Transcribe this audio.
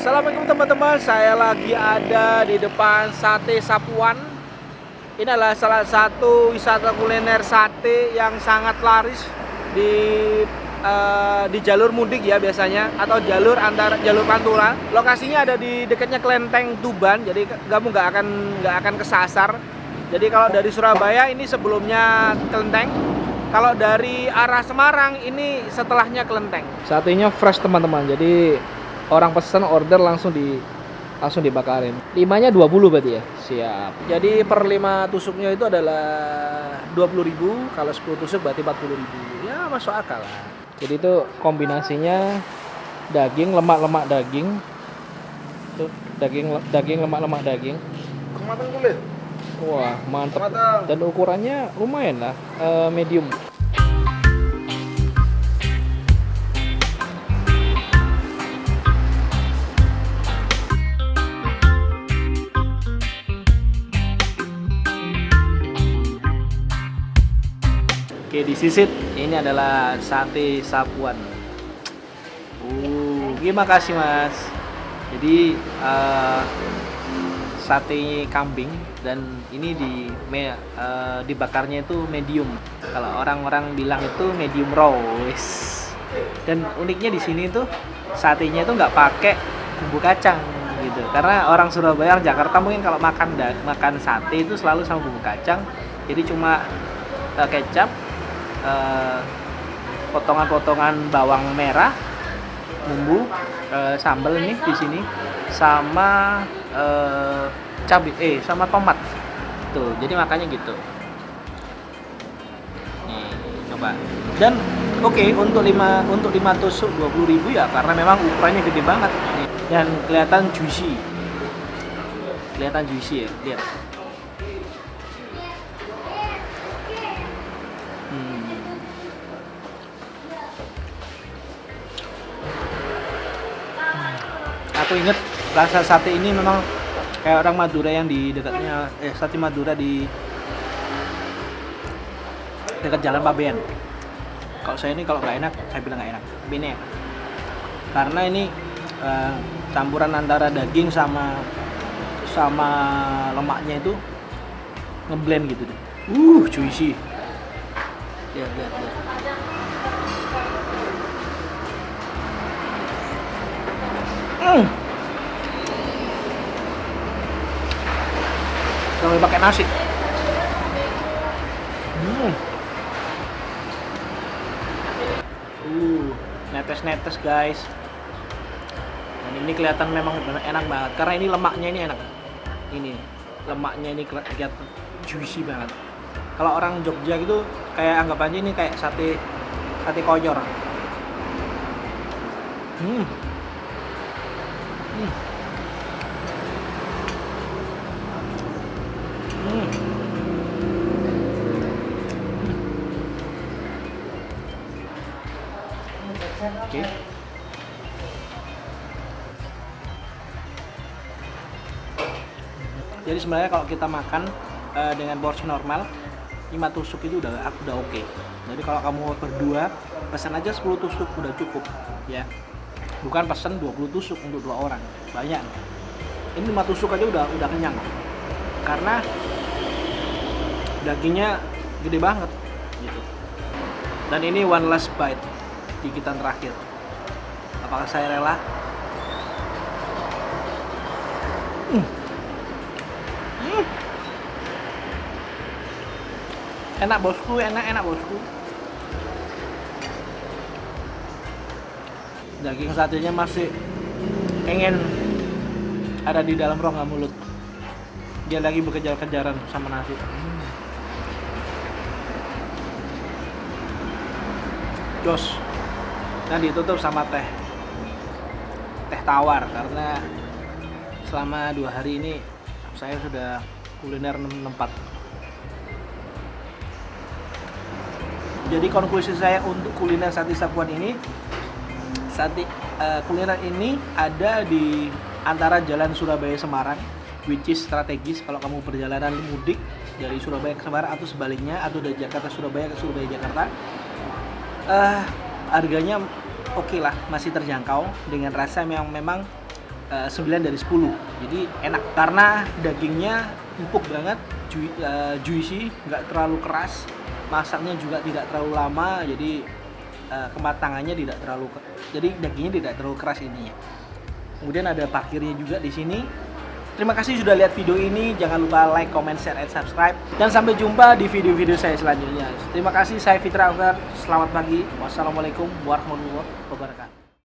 Assalamualaikum teman-teman, saya lagi ada di depan Sate Sapuan. Ini adalah salah satu wisata kuliner sate yang sangat laris di jalur mudik ya biasanya, atau jalur antara jalur Pantura. Lokasinya ada di dekatnya Klenteng Tuban, jadi kamu nggak akan kesasar. Jadi kalau dari Surabaya ini sebelumnya Klenteng, kalau dari arah Semarang ini setelahnya Klenteng. Satenya fresh teman-teman, jadi orang pesan order langsung dibakarin. 5-nya 20 berarti ya? Siap. Jadi per 5 tusuknya itu adalah 20.000, kalau 10 tusuk berarti 40.000. Ya masuk akal lah. Jadi itu kombinasinya daging, lemak-lemak daging. Tuh, daging lemak-lemak daging. Matang kulit. Wah, mantap. Matang. Dan ukurannya lumayan lah, medium. Oke, disisit. Ini adalah sate sapuan. Terima kasih Mas. Jadi sate kambing dan ini dibakarnya itu medium. Kalau orang-orang bilang itu medium raw. Dan uniknya di sini tuh satenya itu nggak pakai bumbu kacang gitu. Karena orang Surabaya, orang Jakarta mungkin kalau makan sate itu selalu sama bumbu kacang. Jadi cuma kecap, potongan-potongan bawang merah, bumbu, sambal ini di sini, sama cabai, sama tomat. Tuh, jadi makanya gitu. Nih, coba. Dan oke, untuk 5 tusuk 20.000 ya, karena memang ukurannya gede banget. Nih, dan kelihatan juicy. Kelihatan juicy ya, lihat. Aku inget rasa sate ini memang kayak orang Madura yang di dekatnya Sate Madura di dekat Jalan Pabean. Kalau saya ini kalau nggak enak, saya bilang nggak enak. Tapi ini enak. Karena ini campuran antara daging sama lemaknya itu ngeblend gitu deh. Juicy. Lihat. Kalau pakai nasi. Netes-netes guys. Dan ini kelihatan memang enak banget karena ini lemaknya ini enak. Ini lemaknya ini kelihatan juicy banget. Kalau orang Jogja gitu kayak anggap aja ini kayak sate koyor. Oke. Jadi sebenarnya kalau kita makan dengan porsi normal 5 tusuk itu udah oke. Jadi kalau kamu berdua pesan aja 10 tusuk udah cukup ya. Bukan pesan 20 tusuk untuk 2 orang. Banyak. Ini 5 tusuk aja udah kenyang. Karena dagingnya gede banget gitu. Dan ini one last bite, gigitan terakhir. Apakah saya rela? Enak bosku, enak bosku. Daging satenya masih pengen ada di dalam rongga mulut. Dia lagi berkejar-kejaran sama nasi. Jos. Dan ditutup sama teh tawar, karena selama 2 hari ini saya sudah kuliner 6 tempat. Jadi konklusi saya untuk kuliner sate sapuan ini, kuliner ini ada di antara jalan Surabaya Semarang, which is strategis kalau kamu perjalanan mudik dari Surabaya ke Semarang atau sebaliknya, atau dari Jakarta Surabaya ke Surabaya Jakarta. Harganya oke lah, masih terjangkau dengan rasa yang memang 9 dari 10. Jadi enak karena dagingnya empuk banget, juicy, nggak terlalu keras. Masaknya juga tidak terlalu lama, jadi kematangannya tidak terlalu, jadi dagingnya tidak terlalu keras ininya. Kemudian ada parkirnya juga di sini. Terima kasih sudah lihat video ini. Jangan lupa like, comment, share, and subscribe. Dan sampai jumpa di video-video saya selanjutnya. Terima kasih, saya Fitra Ogar. Selamat pagi. Wassalamualaikum warahmatullahi wabarakatuh.